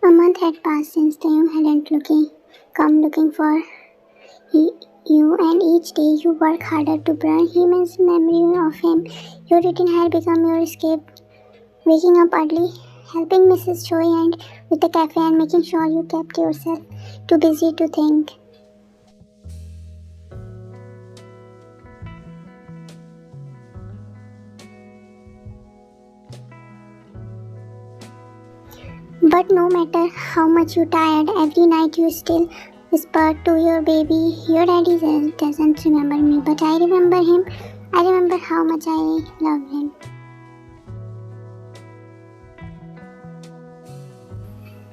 A month had passed since Taehyung hadn't come looking for you, and each day you work harder to burn Jimin's memory of him. Your routine had become your escape, waking up early, helping Mrs. Choi and with the cafe, and making sure you kept yourself too busy to think. But no matter how much you tired, every night you still whisper to your baby, your daddy doesn't remember me, but I remember him. I remember how much I love him.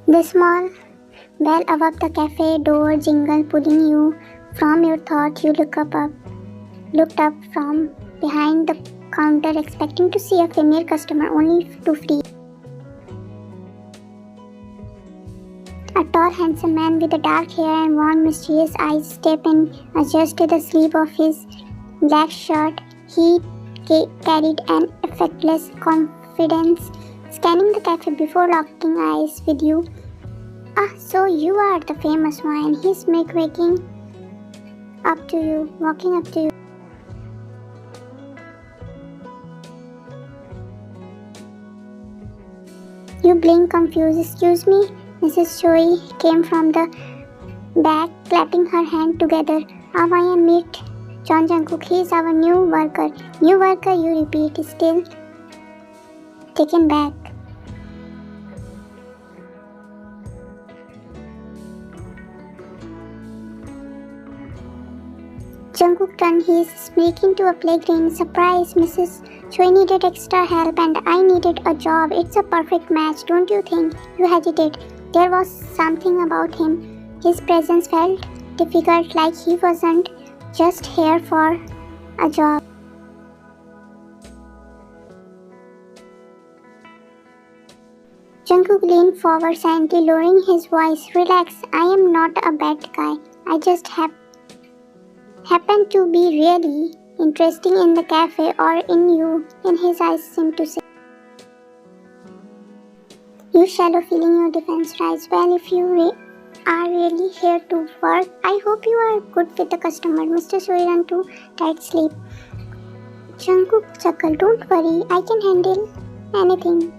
The small bell above the cafe door jingle pulling you from your thought. You looked up from behind the counter expecting to see a familiar customer only to flee. A tall, handsome man with dark hair and warm, mysterious eyes step and adjusted the sleeve of his black shirt. He carried an effortless confidence, scanning the cafe before locking eyes with you. Ah, so you are the famous one. He's walking up to you. You blink confused. Excuse me? Mrs. Choi came from the back, clapping her hands together. I am meet Jungkook. He is our new worker. New worker, you repeat, still taken back. Jungkook turned his speaking to a playground. Surprise, Mrs. Choi needed extra help and I needed a job. It's a perfect match, don't you think? You hesitate. There was something about him. His presence felt difficult, like he wasn't just here for a job. Jungkook leaned forward silently, lowering his voice. Relax, I am not a bad guy. I just happen to be really interesting in the cafe or in you, in his eyes seemed to say. You shallow feeling your defense rise. Well, if you are really here to work, I hope you are good with the customer. Mr. Suriran to tight sleep. Jungkook chuckled. Don't worry, I can handle anything.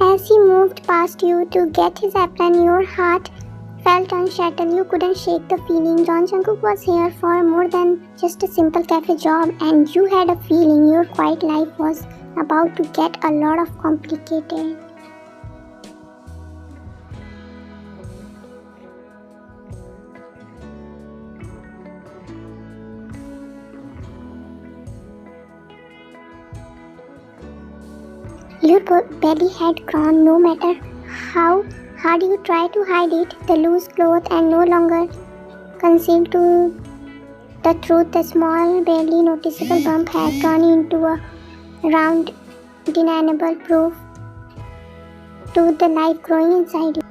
As he moved past you to get his apron, your heart felt unsettled. You couldn't shake the feeling. Jungkook was here for more than just a simple cafe job, and you had a feeling your quiet life was about to get a lot of complicated. Your belly had grown. No matter how hard you try to hide it, the loose clothes and no longer concealed to the truth. The small, barely noticeable bump had turned into a round, undeniable proof to the life growing inside you.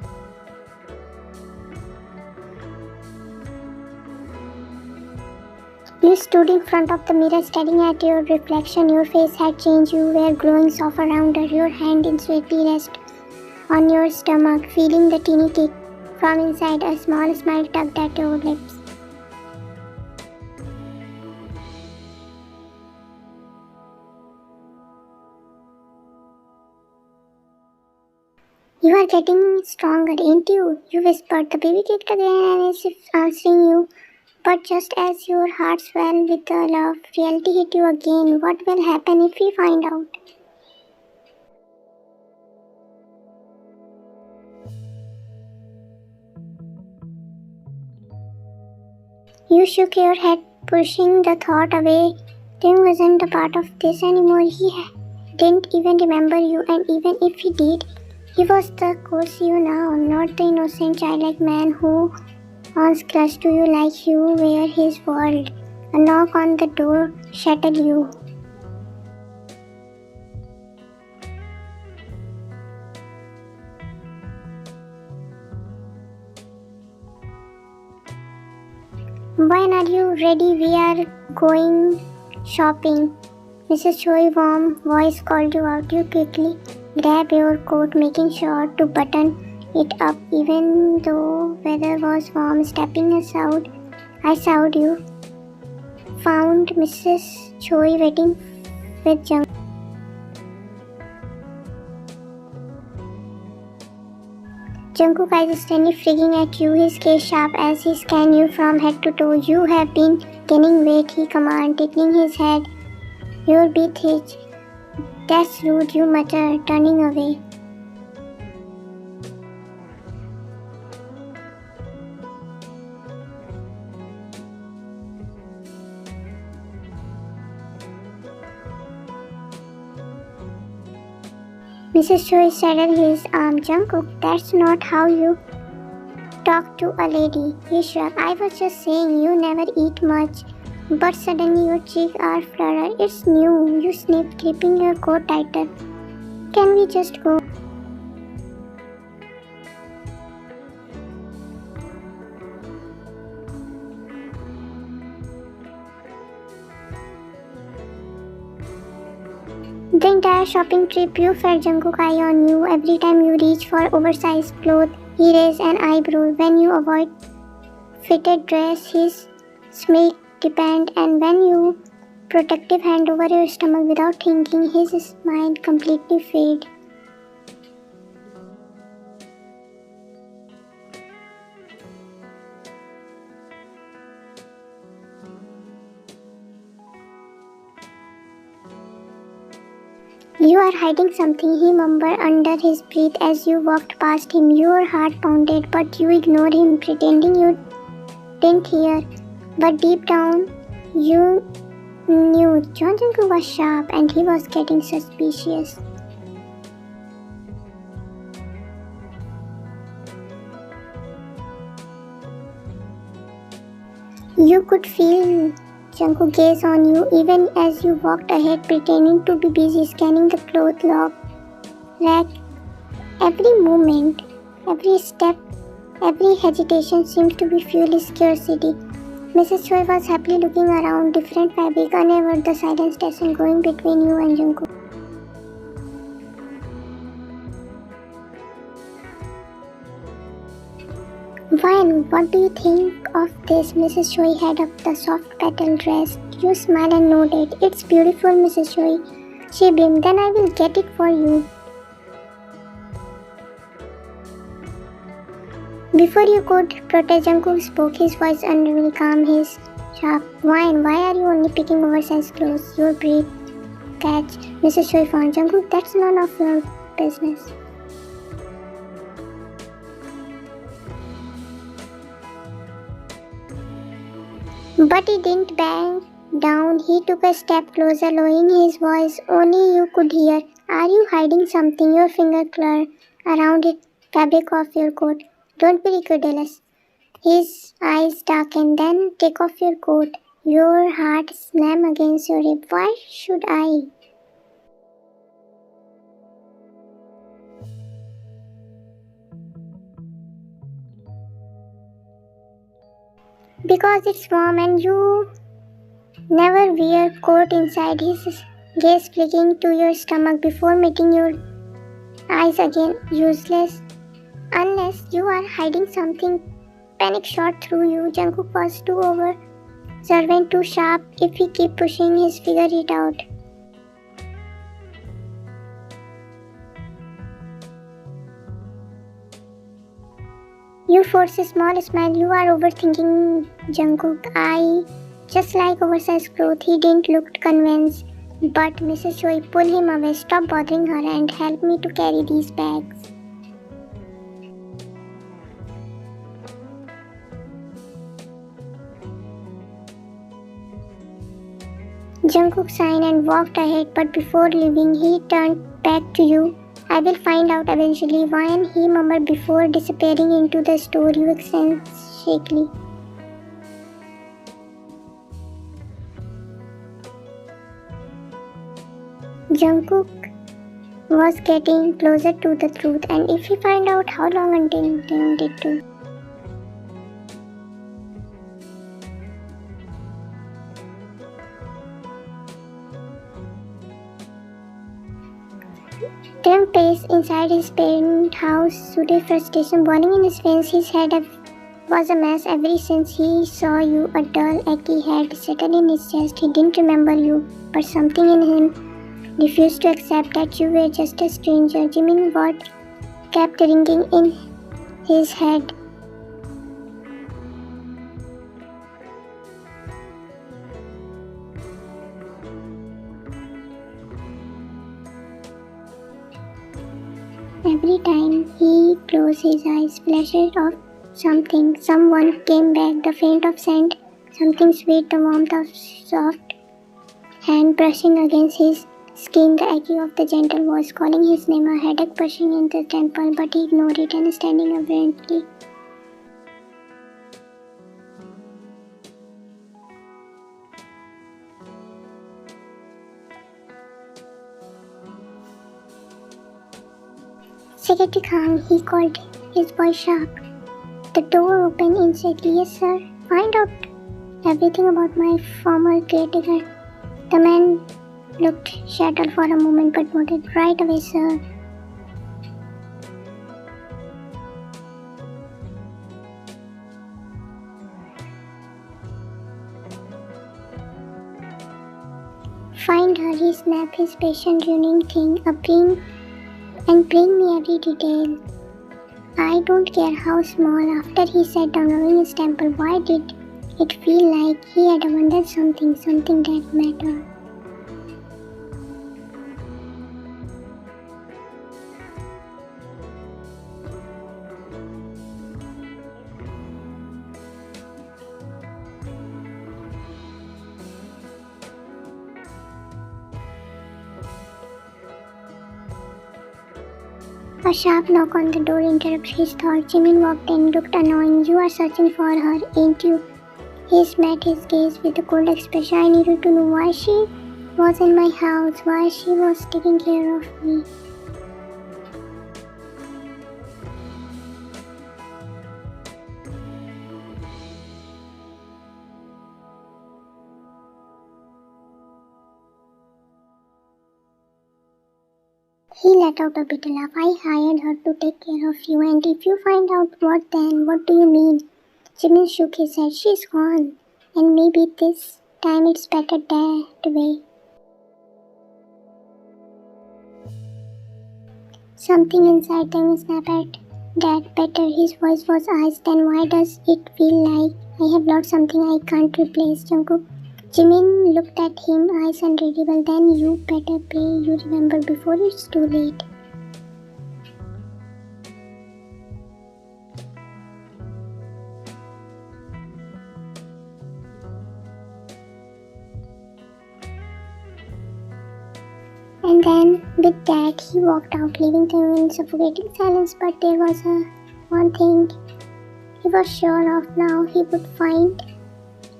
You stood in front of the mirror staring at your reflection. Your face had changed. You were glowing soft around her. Your hand in sweetly rest on your stomach, feeling the teeny kick from inside. A small smile tugged at your lips. You are getting stronger, ain't you? You whispered. The baby kicked again as if answering you. But just as your heart swelled with the love, reality hit you again. What will happen if we find out? You shook your head, pushing the thought away. Tim wasn't a part of this anymore. He didn't even remember you, and even if he did, he was the course you now, not the innocent childlike man who once clutched to you like you were his world. A knock on the door shattered you. When are you ready? We are going shopping. Mrs. Choi's warm voice called you out. You quickly grab your coat, making sure to button it up even though weather was warm. Stepping aside, I saw you. Found Mrs. Choi waiting with Jungkook. Jungkook eyes standing freaking at you, his gaze sharp as he scanned you from head to toe. You have been gaining weight, he commanded, tickling his head. Your beat hitch. That's rude, you mutter, turning away. Mrs. Choi saddled his arm. Jungkook, that's not how you talk to a lady. He shrugged. I was just saying you never eat much. But suddenly your cheeks are flutter. It's new. You sniffed, gripping your coat tighter. Can we just go? The entire shopping trip you felt Jungkook eye on you. Every time you reach for oversized clothes, he raised an eyebrow. When you avoid fitted dress, his smirk deepened, and when you protective hand over your stomach without thinking, his smile completely faded. You are hiding something, he mumbled under his breath as you walked past him. Your heart pounded, but you ignored him, pretending you didn't hear. But deep down, you knew Jungkook was sharp and he was getting suspicious. You could feel Jungkook gaze on you even as you walked ahead, pretending to be busy scanning the cloth rack. Every movement, every step, every hesitation seemed to be fuel his curiosity. Mrs. Choi was happily looking around, different fabric, unaware the silent tension going between you and Jungkook. Vine, what do you think of this? Mrs. Choi had up the soft petal dress. You smiled and nodded. It's beautiful, Mrs. Choi. She beamed. Then I will get it for you. Before you could protest, Jungkook spoke, his voice unruly, calm, his sharp. Vine, why are you only picking oversized clothes? Your breath catch. Mrs. Choi found Jungkook. That's none of your business. But he didn't back down. He took a step closer, lowering his voice. Only you could hear. Are you hiding something? Your finger clawed around the fabric of your coat. Don't be ridiculous. His eyes darkened. Then take off your coat. Your heart slammed against your rib. Why should I? Because it's warm and you never wear coat inside. His gaze flicking to your stomach before meeting your eyes again. Useless. Unless you are hiding something. Panic shot through you. Jungkook was too observant, too sharp. If he keep pushing, he'll figure it out. You force a small smile. You are overthinking, Jungkook. I just like oversized clothes. He didn't look convinced. But Mrs. Choi pulled him away. Stop bothering her and help me to carry these bags. Jungkook sighed and walked ahead, but before leaving, he turned back to you. I will find out eventually. Why? He murmured before disappearing into the store. You explained shakily. Jungkook was getting closer to the truth, and if he find out how long until they wanted to. Taehyung paced inside his parent house, soothing frustration burning in his veins. His head was a mess ever since he saw you. A dull, achy head settled in his chest. He didn't remember you, but something in him refused to accept that you were just a stranger. Jimin what kept ringing in his head. Every time he closed his eyes, flashes of something, someone came back, the faint of scent, something sweet, the warmth of soft hand brushing against his skin, the echo of the gentle voice calling his name, a headache pushing into the temple, but he ignored it and standing abruptly. Secretary Khan, he called, his voice sharp. The door opened instantly. Yes, sir. Find out everything about my former caretaker. The man looked startled for a moment but nodded. Right away, sir. Find her, he snapped, his patient ruining thing, bring me every detail. I don't care how small. After he sat down in his temple, why did it feel like he had wondered something that mattered? A sharp knock on the door interrupted his thoughts. Jimin walked in, looked annoying. You are searching for her, ain't you? He met his gaze with a cold expression. I needed to know why she was in my house, why she was taking care of me. He let out a bitter laugh. I hired her to take care of you, and if you find out what then, what do you mean? Jimin shook his head. She's gone, and maybe this time it's better that way. Something inside them snapped at that better. His voice was iced. Then why does it feel like I have lost something I can't replace, Jungkook? Jimin looked at him, eyes unreadable. Then you better pray you remember before it's too late. And then, with that, he walked out, leaving them in suffocating silence. But there was one thing he was sure of now: he would find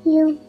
you.